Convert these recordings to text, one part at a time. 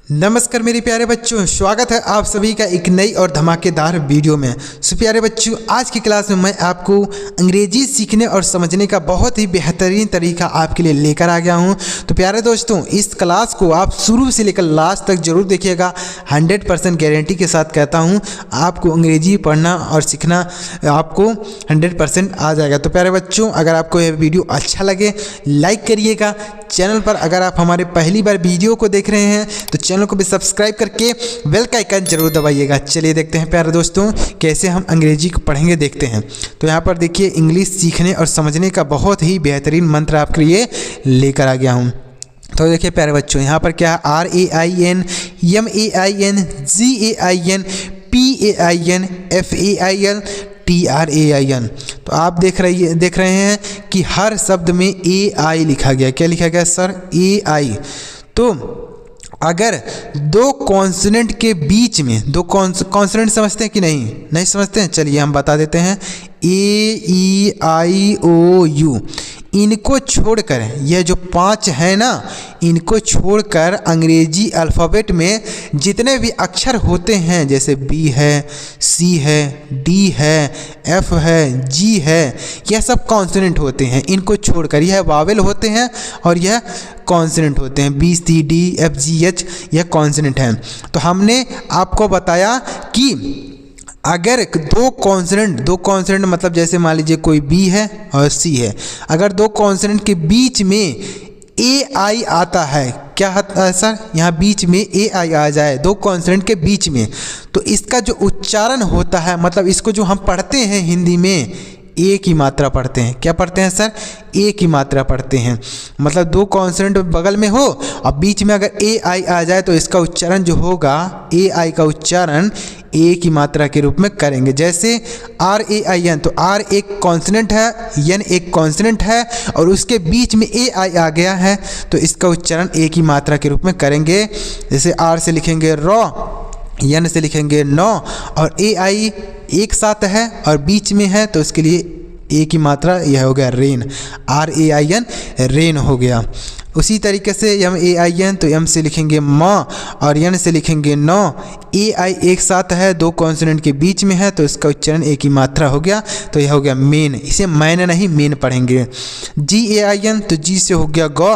नमस्कार मेरे प्यारे बच्चों, स्वागत है आप सभी का एक नई और धमाकेदार वीडियो में। सो प्यारे बच्चों, आज की क्लास में मैं आपको अंग्रेजी सीखने और समझने का बहुत ही बेहतरीन तरीका आपके लिए लेकर आ गया हूं। तो प्यारे दोस्तों, इस क्लास को आप शुरू से लेकर लास्ट तक जरूर देखिएगा। 100% गारंटी के साथ कहता हूँ, आपको अंग्रेजी पढ़ना और सीखना आपको 100% आ जाएगा। तो प्यारे बच्चों, अगर आपको यह वीडियो अच्छा लगे लाइक करिएगा। चैनल पर अगर आप हमारे पहली बार वीडियो को देख रहे हैं तो चैनल को भी सब्सक्राइब करके बेल का आइकन जरूर दबाइएगा। चलिए देखते हैं प्यारे दोस्तों, कैसे हम अंग्रेजी को पढ़ेंगे देखते हैं। तो यहाँ पर देखिए, इंग्लिश सीखने और समझने का बहुत ही बेहतरीन मंत्र आपके लिए लेकर आ गया हूँ। तो देखिए प्यारे बच्चों, यहाँ पर क्या है, RAIN MAIN GAIN PAIN FAIL TRAIN। तो आप देख रहे हैं कि हर शब्द में AI लिखा गया। क्या लिखा गया सर? AI। तो अगर दो कॉन्सोनेंट के बीच में, दो कॉन्सोनेंट समझते हैं कि नहीं समझते हैं? चलिए हम बता देते हैं। AEIOU, इनको छोड़कर, यह जो 5 है ना, इनको छोड़कर अंग्रेजी अल्फ़ाबेट में जितने भी अक्षर होते हैं, जैसे B है, C है, D है, F है, G है, यह सब कॉन्सोनेंट होते हैं। इनको छोड़कर यह वावेल होते हैं और यह कॉन्सोनेंट होते हैं। B C D F G H यह कॉन्सोनेंट हैं। तो हमने आपको बताया कि अगर दो कॉन्सोनेंट मतलब जैसे मान लीजिए कोई B है और C है, अगर दो कॉन्सोनेंट के बीच में AI आता है, क्या आता है सर? यहाँ बीच में AI आ जाए दो कॉन्सोनेंट के बीच में, तो इसका जो उच्चारण होता है, मतलब इसको जो हम पढ़ते हैं हिंदी में, एक ही मात्रा पढ़ते हैं। क्या पढ़ते हैं सर? एक ही मात्रा पढ़ते हैं। मतलब दो कॉन्सोनेंट बगल में हो और बीच में अगर AI आ जाए तो इसका उच्चारण जो होगा, AI का उच्चारण एक ही मात्रा के रूप में करेंगे। जैसे RAIN, तो R एक कॉन्सोनेंट है, N एक कॉन्सोनेंट है और उसके बीच में AI आ गया है, तो इसका उच्चारण एक ही मात्रा के रूप में करेंगे। जैसे R से लिखेंगे रॉ, N से लिखेंगे नो, और AI एक साथ है और बीच में है, तो इसके लिए एक ही मात्रा, यह हो गया रेन। RAIN रेन हो गया। उसी तरीके से MAIN, तो M से लिखेंगे माँ और N से लिखेंगे नो। AI एक साथ है, दो कॉन्सोनेंट के बीच में है, तो इसका उच्चारण एक ही मात्रा हो गया, तो यह हो गया मेन। इसे मैन नहीं मेन पढ़ेंगे। GAIN, तो G से हो गया गौ।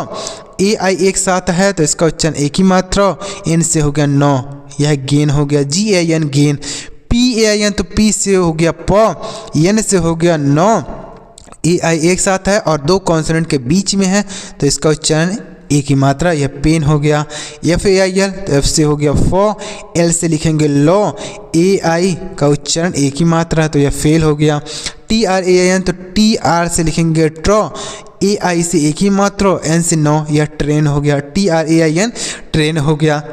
AI एक साथ है तो इसका उच्चारण एक ही मात्रा, N से हो गया नो, यह गेन हो गया। GAN gain. PAIN, तो P से हो गया प, N से हो गया नो। AI एक साथ है और दो कॉन्सोनेंट के बीच में है, तो इसका उच्चारण एक ही मात्रा, यह पेन हो गया। FAIL, तो F से हो गया फो, L से लिखेंगे लो, AI का उच्चारण एक ही मात्रा, तो यह फेल हो गया। TRAIN, तो TR से लिखेंगे ट्रो, AI से एक ही मात्रा, N से नो, यह ट्रेन हो गया। TRAIN ट्रेन हो गया।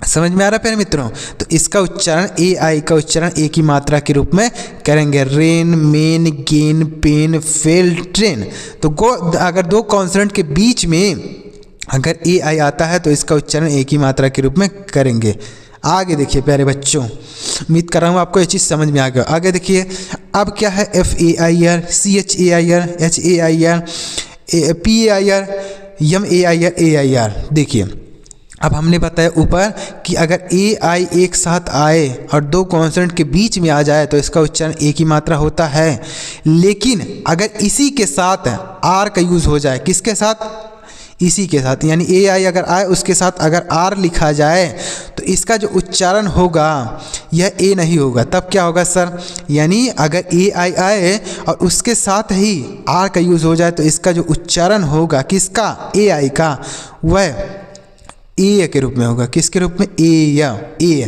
समझ में आ रहा है प्यारे मित्रों? तो इसका उच्चारण, AI का उच्चारण एक ही मात्रा के रूप में करेंगे। Rain, main, gain, pain, fail, train. तो अगर दो कॉन्सोनेंट के बीच में अगर AI आता है तो इसका उच्चारण एक ही मात्रा के रूप में करेंगे। आगे देखिए प्यारे बच्चों, उम्मीद कर रहा हूँ आपको ये चीज़ समझ में आ गया। आगे देखिए, अब क्या है, FAIR CHAIR HAIR PAIR MAIR AIR। देखिए, अब हमने बताया ऊपर कि अगर AI एक साथ आए और दो कॉन्सोनेंट के बीच में आ जाए तो इसका उच्चारण एक ही मात्रा होता है। लेकिन अगर इसी के साथ R का यूज़ हो जाए, किसके साथ? इसी के साथ, यानी AI अगर आए उसके साथ अगर R लिखा जाए तो इसका जो उच्चारण होगा यह A नहीं होगा। तब क्या होगा सर? यानी अगर AI आए और उसके साथ ही R का यूज़ हो जाए तो इसका जो उच्चारण होगा किसका? AI का, वह ए के रूप में होगा। किसके रूप में? ए।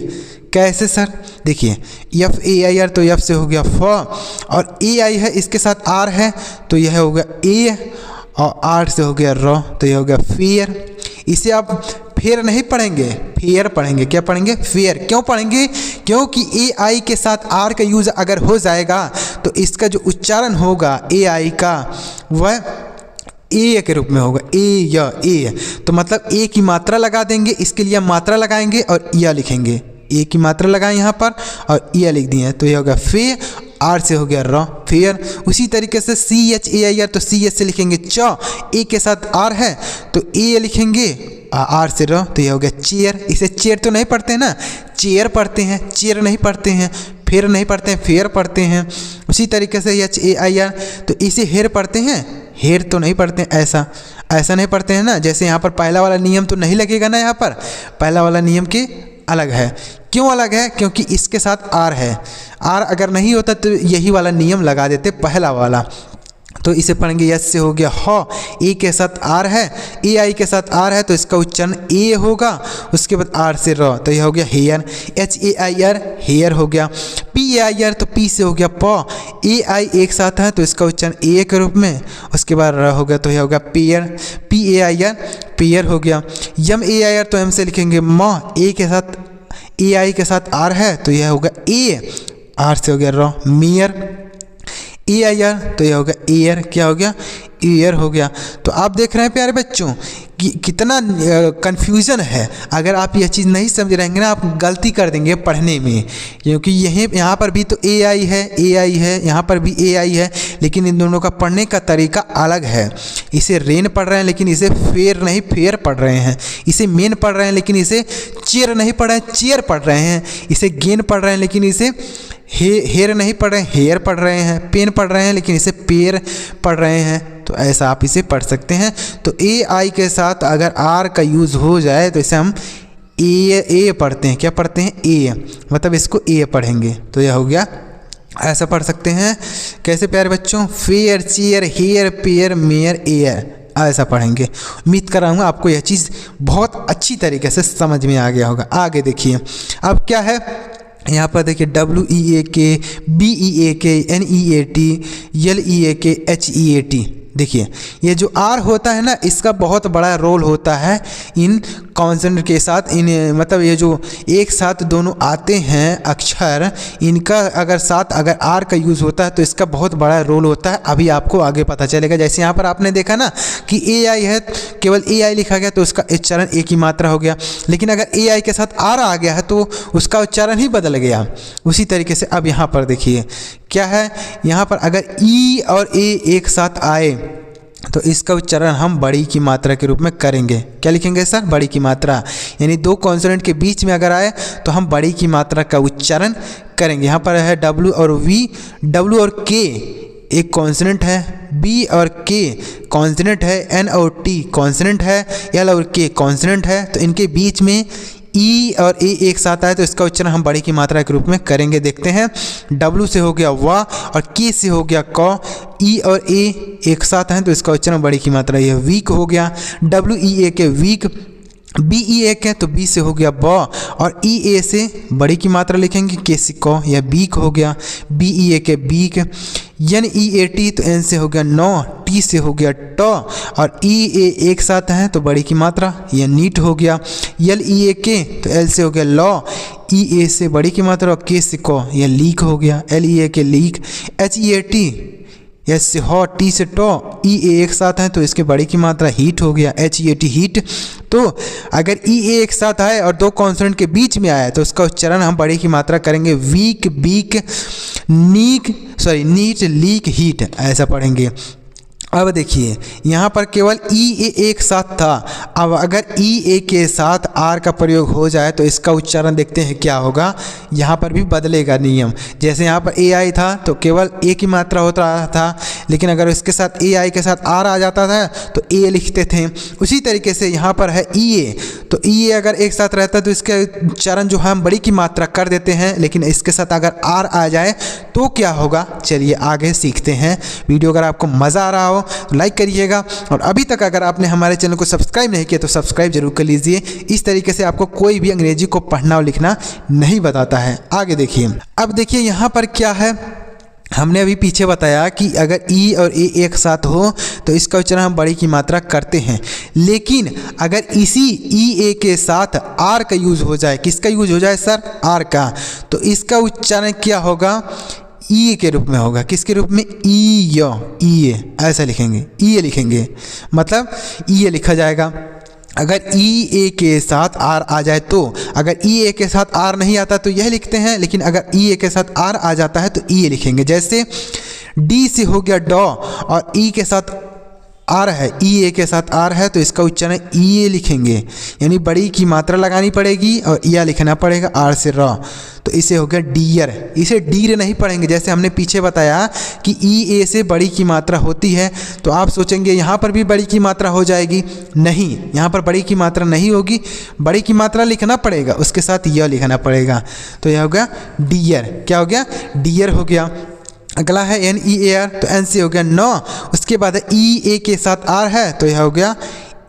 कैसे सर? देखिए, FAIR, तो F से हो गया फ और AI है, इसके साथ R है, तो यह हो गया ए, और R से हो गया र, तो यह हो गया फेयर। इसे आप फेयर नहीं पढ़ेंगे, फेयर पढ़ेंगे। क्या पढ़ेंगे? फेयर। क्यों पढ़ेंगे? क्योंकि AI के साथ R का यूज़ अगर हो जाएगा तो इसका जो उच्चारण होगा AI का, वह ए के रूप में होगा। ए, तो मतलब ए की मात्रा लगा देंगे, इसके लिए मात्रा लगाएंगे और या लिखेंगे। ए की मात्रा लगाएं यहाँ पर और या लिख दिए, तो यह होगा फे, आर से हो गया र, फेयर। उसी तरीके से CHAIR, तो CH से लिखेंगे च, ए के साथ आर है तो ए लिखेंगे आर से र, तो यह हो गया चेयर। इसे चेयर तो नहीं पढ़ते हैं ना, चेयर पढ़ते हैं, चेयर नहीं पढ़ते हैं, फेयर नहीं पढ़ते हैं, फेयर पढ़ते हैं। उसी तरीके से HAIR, तो इसे हेयर पढ़ते हैं, हेयर तो नहीं पढ़ते हैं, ऐसा नहीं पढ़ते हैं ना। जैसे यहाँ पर पहला वाला नियम तो नहीं लगेगा ना, यहाँ पर पहला वाला नियम के अलग है। क्यों अलग है? क्योंकि इसके साथ आर है, आर अगर नहीं होता तो यही वाला नियम लगा देते, पहला वाला। तो इसे पढ़ेंगे, यस से हो गया ह, ए के साथ आर है, AI के साथ आर है तो इसका उच्चारण ए होगा। उसके बाद आर से र, तो यह हो गया हेयर। HAIR हेयर हो गया। PAIR तो पी से हो गया प, AI एक साथ है तो इसका उच्चारण ए के रूप में। उसके बाद र हो गया तो यह हो गया पेयर। PAIR पेयर हो गया। MAIR तो एम से लिखेंगे म, ए के साथ AI के साथ आर है तो यह होगा ए, आर से हो गया र, मेयर। AIR तो यह हो गया एयर, क्या हो गया? ईयर हो गया। तो आप देख रहे हैं प्यारे बच्चों कि कितना कन्फ्यूज़न है। अगर आप यह चीज़ नहीं समझ रहेंगे ना, आप गलती कर देंगे पढ़ने में, क्योंकि यहाँ पर भी तो AI है, यहाँ पर भी AI है, लेकिन इन दोनों का पढ़ने का तरीका अलग है। इसे रेन पढ़ रहे हैं लेकिन इसे फेयर नहीं फेयर पढ़ रहे हैं। इसे मेन पढ़ रहे हैं लेकिन इसे चेयर नहीं पढ़ रहे हैं, चेयर पढ़ रहे हैं। इसे गेन पढ़ रहे हैं लेकिन इसे हेयर नहीं पढ़ रहे हैं, हेयर पढ़ रहे हैं। पेन पढ़ रहे हैं लेकिन इसे पेयर पढ़ रहे हैं। तो ऐसा आप इसे पढ़ सकते हैं। तो AI के साथ अगर R का यूज़ हो जाए तो इसे हम ए पढ़ते हैं। क्या पढ़ते हैं? ए, मतलब इसको ए पढ़ेंगे। तो यह हो गया, ऐसा पढ़ सकते हैं। कैसे प्यारे बच्चों? Fair, chair, hair, pair, mayor, air, ऐसा पढ़ेंगे। उम्मीद कर रहा हूँ आपको यह चीज़ बहुत अच्छी तरीके से समझ में आ गया होगा। आगे देखिए, अब क्या है यहाँ पर देखिए, WEAK, BEAK, NEAT, LEAK, HEAT। देखिए ये जो आर होता है ना, इसका बहुत बड़ा रोल होता है इन कॉन्सोनेंट के साथ। इन मतलब ये जो एक साथ दोनों आते हैं अक्षर, इनका अगर आर का यूज़ होता है तो इसका बहुत बड़ा रोल होता है। अभी आपको आगे पता चलेगा। जैसे यहाँ पर आपने देखा ना कि AI है, केवल AI लिखा गया तो उसका उच्चारण एक ही मात्रा हो गया, लेकिन अगर AI के साथ आर आ गया है तो उसका उच्चारण ही बदल गया। उसी तरीके से अब यहाँ पर देखिए क्या है, यहाँ पर अगर ई और ए एक साथ आए तो इसका उच्चारण हम बड़ी की मात्रा के रूप में करेंगे। क्या लिखेंगे सर? बड़ी की मात्रा। यानी दो कॉन्सोनेंट के बीच में अगर आए तो हम बड़ी की मात्रा का उच्चारण करेंगे। यहाँ पर है W और V, W और K एक कॉन्सोनेंट है, B और K कॉन्सोनेंट है, N और T कॉन्सोनेंट है, L और K कॉन्सोनेंट है। तो इनके बीच में ई और ए एक साथ आए तो इसका उच्चारण हम बड़ी की मात्रा के रूप में करेंगे। देखते हैं, W से हो गया वा और K से हो गया क, ई और ए एक साथ हैं तो इसका उच्चारण बड़ी की मात्रा यह वीक हो गया। WEAK वीक, BEAK है तो बी से हो गया ब और EA से बड़ी की मात्रा लिखेंगे, K से क, यह बीक हो गया। BEAK beak. NEAT तो N से हो गया नौ, T से हो गया ट और EA एक साथ हैं तो बड़ी की मात्रा यह नीट हो गया। LEAK तो L से हो गया लॉ, EA से बड़ी की मात्रा और K से क, यह लीक हो गया। LEAK leak. HEAT एस से हॉट, टी से टॉ, EA एक साथ हैं तो इसके बड़ी की मात्रा हीट हो गया। HEAT heat. तो अगर EA एक साथ आए और दो कॉन्सोनेंट के बीच में आए तो उसका उच्चारण हम बड़ी की मात्रा करेंगे weak, beak, neat, leak, heat, ऐसा पढ़ेंगे। अब देखिए यहाँ पर केवल EA एक साथ था। अब अगर EA के साथ R का प्रयोग हो जाए तो इसका उच्चारण देखते हैं क्या होगा। यहाँ पर भी बदलेगा नियम। जैसे यहाँ पर AI था तो केवल A की मात्रा होता था, लेकिन अगर इसके साथ AI के साथ R आ जाता था तो A लिखते थे। उसी तरीके से यहाँ पर है EA, तो EA अगर एक साथ रहता तो इसका उच्चारण जो हम बड़ी की मात्रा कर देते हैं, लेकिन इसके साथ अगर R आ जाए तो क्या होगा, चलिए आगे सीखते हैं। वीडियो अगर आपको मज़ा आ रहा हो तो लाइक करिएगा, और अभी तक अगर आपने हमारे चैनल को सब्सक्राइब नहीं किया तो सब्सक्राइब जरूर कर लीजिए। इस तरीके से आपको कोई भी अंग्रेजी को पढ़ना और लिखना नहीं बताता है। आगे देखिए, अब देखिए यहाँ पर क्या है, हमने अभी पीछे बताया कि अगर ई और ए एक साथ हो तो इसका उच्चारण हम बड़ी की मात्रा करते हैं, लेकिन अगर इसी ई ए के साथ आर का यूज़ हो जाए, किसका यूज़ हो जाए सर? आर का, तो इसका उच्चारण क्या होगा? ई के रूप में होगा। किसके रूप में? ई, ऐसा लिखेंगे, ई लिखेंगे, मतलब ई लिखा जाएगा। अगर ई ए के साथ आर आ जाए तो, अगर ई ए के साथ आर नहीं आता तो यह लिखते हैं, लेकिन अगर ई ए के साथ आर आ जाता है तो ई लिखेंगे। जैसे डी से हो गया डॉ और ई के साथ आर है, ई ए के साथ आर है तो इसका उच्चारण ई ए लिखेंगे, यानी बड़ी की मात्रा लगानी पड़ेगी और या लिखना पड़ेगा आर से र। तो इसे हो गया डियर। इसे डीर नहीं पढ़ेंगे, जैसे हमने पीछे बताया कि ई ए से बड़ी की मात्रा होती है, तो आप सोचेंगे यहाँ पर भी बड़ी की मात्रा हो जाएगी। नहीं, यहाँ पर बड़ी की मात्रा नहीं होगी, बड़ी की मात्रा लिखना पड़ेगा, उसके साथ यह लिखना पड़ेगा। तो यह हो गया डियर। क्या हो गया? डियर हो गया। अगला है एन ई ए आर, तो एन से हो गया नौ। उसके बाद ई ए के साथ आर है तो यह हो गया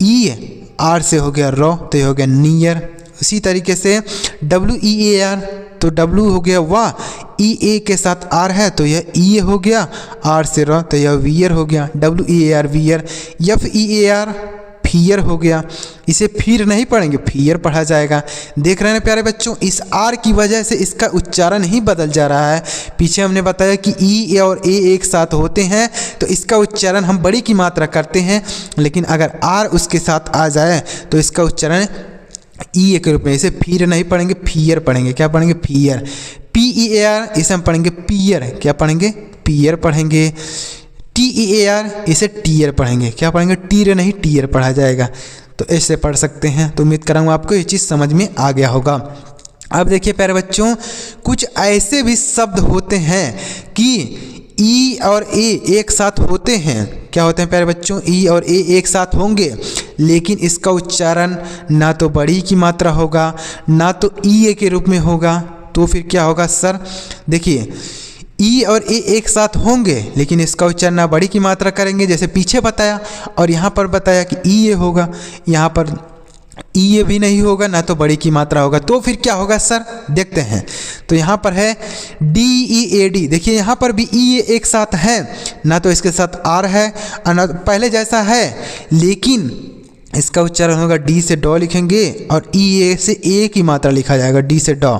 ई, आर से हो गया रो, तो यह हो गया नियर। उसी तरीके से डब्ल्यू ई ए आर, तो डब्ल्यू हो गया वाह, ई ए के साथ आर है तो यह ई हो गया, आर से रो, तो यह वियर हो गया, W E A R wear. F E A R fear हो गया। इसे फिर नहीं पढ़ेंगे, फियर पढ़ा जाएगा। देख रहे हैं प्यारे बच्चों, इस आर की वजह से इसका उच्चारण ही बदल जा रहा है। पीछे हमने बताया कि ई और ए एक साथ होते हैं तो इसका उच्चारण हम बड़ी की मात्रा करते हैं, लेकिन अगर आर उसके साथ आ जाए तो इसका उच्चारण ई ए के रूप में, इसे फिर नहीं पढ़ेंगे, फियर पढ़ेंगे। क्या पढ़ेंगे? Fear. P E A R, इसे हम पढ़ेंगे पियर। क्या पढ़ेंगे? पियर पढ़ेंगे। टी ई ए आर, इसे टीयर पढ़ेंगे। क्या पढ़ेंगे? टीयर नहीं, टीयर पढ़ा जाएगा। तो ऐसे पढ़ सकते हैं। तो उम्मीद करूँगा आपको ये चीज़ समझ में आ गया होगा। अब देखिए प्यारे बच्चों, कुछ ऐसे भी शब्द होते हैं कि ई और ए एक साथ होते हैं। क्या होते हैं प्यारे बच्चों? ई और ए एक साथ होंगे, लेकिन इसका उच्चारण ना तो बड़ी की मात्रा होगा ना तो ई ए के रूप में होगा। तो फिर क्या होगा सर? देखिए, ई और ए एक साथ होंगे लेकिन इसका उच्चारण ना बड़ी की मात्रा करेंगे, जैसे पीछे बताया, और यहाँ पर बताया कि ई ए होगा। यहाँ पर ई ए भी नहीं होगा ना तो बड़ी की मात्रा होगा। तो फिर क्या होगा सर? देखते हैं। तो यहाँ पर है डी ई ए डी। देखिए यहाँ पर भी ई ए एक साथ है, ना तो इसके साथ आर है और ना पहले जैसा है, लेकिन इसका उच्चारण होगा डी से डॉ लिखेंगे और ई ए से ए की मात्रा लिखा जाएगा, डी से डॉ।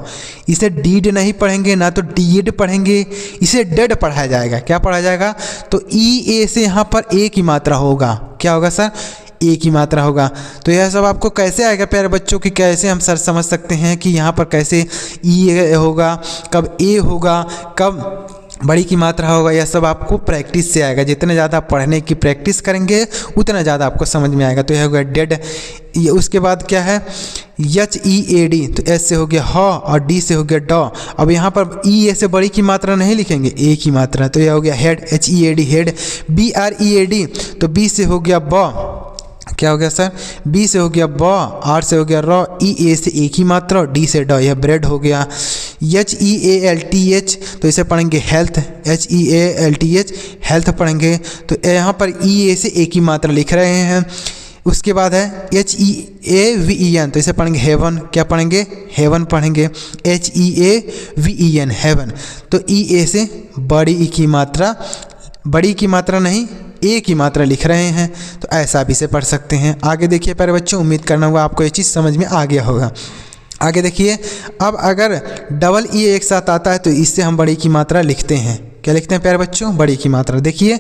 इसे डीड नहीं पढ़ेंगे ना तो डीड पढ़ेंगे, इसे डेड पढ़ाया जाएगा। क्या पढ़ा जाएगा? तो ई ए से यहाँ पर ए की मात्रा होगा। क्या होगा सर? ए की मात्रा होगा। तो यह सब आपको कैसे आएगा प्यारे बच्चों कि कैसे हम सर समझ सकते हैं कि यहाँ पर कैसे ई ए होगा, कब ए होगा, कब बड़ी की मात्रा होगा। यह सब आपको प्रैक्टिस से आएगा। जितने ज़्यादा पढ़ने की प्रैक्टिस करेंगे उतना ज़्यादा आपको समझ में आएगा। तो यह हो गया डेड। ये उसके बाद क्या है? एच ई ए डी, तो एस से हो गया ह और डी से हो गया डॉ। अब यहाँ पर ई ए से बड़ी की मात्रा नहीं लिखेंगे, ए की मात्रा। तो यह हो गया head, H E A D head. B R E A D, तो बी से हो गया ब। क्या हो गया सर? बी से हो गया ब, आर से हो गया रॉ, ई ए से ए की मात्रा, डी से डॉ, यह ब्रेड हो गया। H E A L T H, तो इसे पढ़ेंगे health, H E A L T H health पढ़ेंगे। तो यहाँ पर ई ए से ए की मात्रा लिख रहे हैं। उसके बाद है H E A V E N, तो इसे पढ़ेंगे हेवन। क्या पढ़ेंगे? हेवन पढ़ेंगे, H E A V E N heaven. तो ई ए से बड़ी ई की मात्रा, बड़ी की मात्रा नहीं ए की मात्रा लिख रहे हैं। तो ऐसा भी से पढ़ सकते हैं। आगे देखिए प्यारे बच्चों, उम्मीद करना हुआ आपको ये चीज़ समझ में आ गया होगा। आगे देखिए, अब अगर डबल ई एक साथ आता है तो इससे हम बड़ी की मात्रा लिखते हैं। क्या लिखते हैं प्यारे बच्चों? बड़ी की मात्रा। देखिए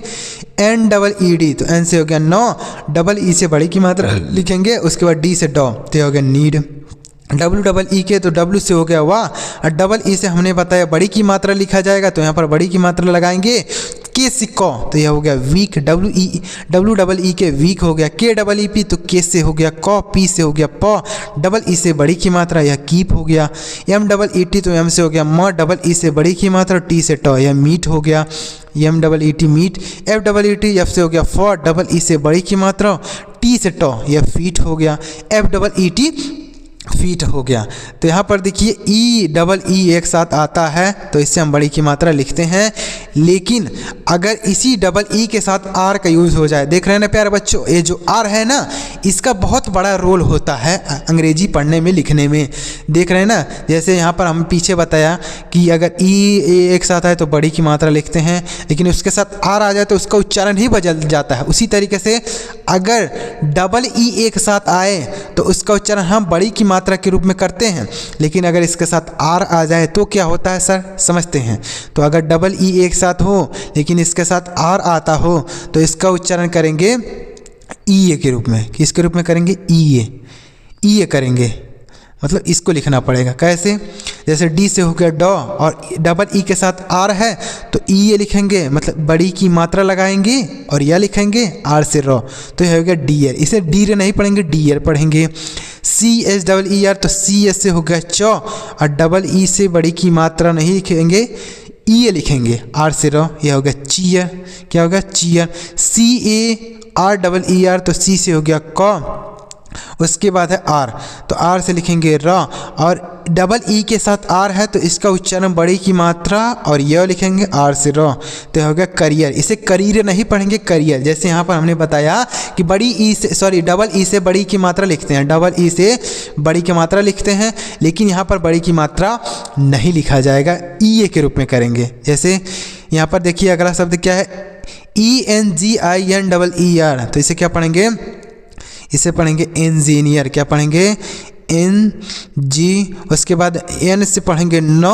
एन डबल ई डी, तो एन से हो गया नौ, डबल ई से बड़ी की मात्रा लिखेंगे, उसके बाद डी से डॉ, तो हो गया नीड। डब्ल्यू डबल ई के, तो डब्ल्यू से हो गया वाह, और डबल ई से हमने बताया बड़ी की मात्रा लिखा जाएगा, तो यहाँ पर बड़ी की मात्रा लगाएंगे। के से क, तो यह हो गया वीक। डब्ल्यू डबल ई के वीक हो गया। के डबल ई पी, तो के से हो गया क, पी से हो गया प, डबल ई से बड़ी की मात्रा, यह कीप हो गया। एम डबल ई टी, तो एम से हो गया म, डबल ई से बड़ी की मात्रा, टी से ट, यह मीट हो गया। M double E T meat. F double E T, F से हो गया फ, डबल ई से बड़ी की मात्रा, टी से ट, यह फीट हो गया। F double E T feet हो गया। तो यहाँ पर देखिए ई डबल ई एक साथ आता है तो इससे हम बड़ी की मात्रा लिखते हैं, लेकिन अगर इसी डबल ई के साथ आर का यूज़ हो जाए, देख रहे हैं ना प्यारे बच्चों, ये जो आर है ना, इसका बहुत बड़ा रोल होता है अंग्रेजी पढ़ने में, लिखने में। देख रहे हैं ना, जैसे यहाँ पर हम पीछे बताया कि अगर ई एक साथ आए तो बड़ी की मात्रा लिखते हैं, लेकिन उसके साथ आर आ जाए तो उसका उच्चारण ही बदल जाता है। उसी तरीके से अगर डबल ई एक साथ आए तो उसका उच्चारण हम बड़ी की मात्रा के रूप में करते हैं, लेकिन अगर इसके साथ आर आ जाए तो क्या होता है सर, समझते हैं। तो अगर डबल ई एक साथ हो लेकिन इसके साथ आर आता हो तो इसका उच्चारण करेंगे ई ए के रूप में। किसके रूप में करेंगे? ई ए करेंगे। मतलब इसको लिखना पड़ेगा। कैसे? जैसे डी से हो गया डॉ और डबल ई के साथ आर है तो ई ये लिखेंगे, मतलब बड़ी की मात्रा लगाएंगे और यह लिखेंगे आर से रॉ, तो यह हो गया डी एर। इसे डी रे नहीं पढ़ेंगे, डी एर पढ़ेंगे। C H double E R, तो सी एच से हो गया चौ और डबल ई से बड़ी की मात्रा नहीं लिखेंगे, ई ए लिखेंगे आर से रॉ, यह हो गया चीयर। क्या होगा? Cheer. C A R double E R, तो सी से हो गया कॉ, उसके बाद है आर, तो आर से लिखेंगे र, और डबल ई के साथ आर है तो इसका उच्चारण बड़ी की मात्रा और यह लिखेंगे आर से र, तो हो गया करियर। इसे करियर नहीं पढ़ेंगे, करियर। जैसे यहाँ पर हमने बताया कि बड़ी ई से, सॉरी डबल ई से बड़ी की मात्रा लिखते हैं, डबल ई से बड़ी की मात्रा लिखते हैं, लेकिन यहाँ पर बड़ी की मात्रा नहीं लिखा जाएगा, ई ए के रूप में करेंगे। जैसे यहाँ पर देखिए अगला शब्द क्या है, E N G I N double E R, तो इसे क्या पढ़ेंगे? इसे पढ़ेंगे इंजीनियर। क्या पढ़ेंगे? एन जी, उसके बाद एन से पढ़ेंगे नौ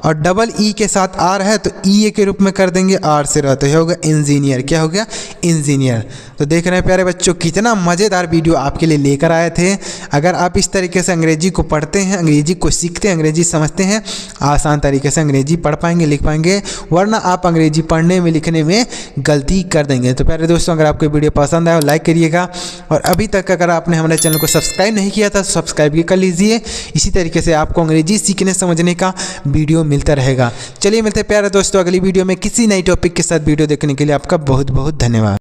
और डबल ई के साथ आर है तो ई ए के रूप में कर देंगे आर से रह, तो यह होगा इंजीनियर। क्या हो गया? इंजीनियर। तो देख रहे हैं प्यारे बच्चों, कितना मज़ेदार वीडियो आपके लिए लेकर आए थे। अगर आप इस तरीके से अंग्रेजी को पढ़ते हैं, अंग्रेजी को सीखते हैं, अंग्रेजी समझते हैं, आसान तरीके से अंग्रेजी पढ़ पाएंगे, लिख पाएंगे, वरना आप अंग्रेजी पढ़ने में लिखने में गलती कर देंगे। तो प्यारे दोस्तों, अगर आपको वीडियो पसंद आया लाइक करिएगा, और अभी तक अगर आपने हमारे चैनल को सब्सक्राइब नहीं किया था तो सब्सक्राइब कर लीजिए। इसी तरीके से आपको अंग्रेजी सीखने समझने का वीडियो मिलता रहेगा। चलिए मिलते हैं प्यारे दोस्तों अगली वीडियो में किसी नई टॉपिक के साथ। वीडियो देखने के लिए आपका बहुत बहुत धन्यवाद।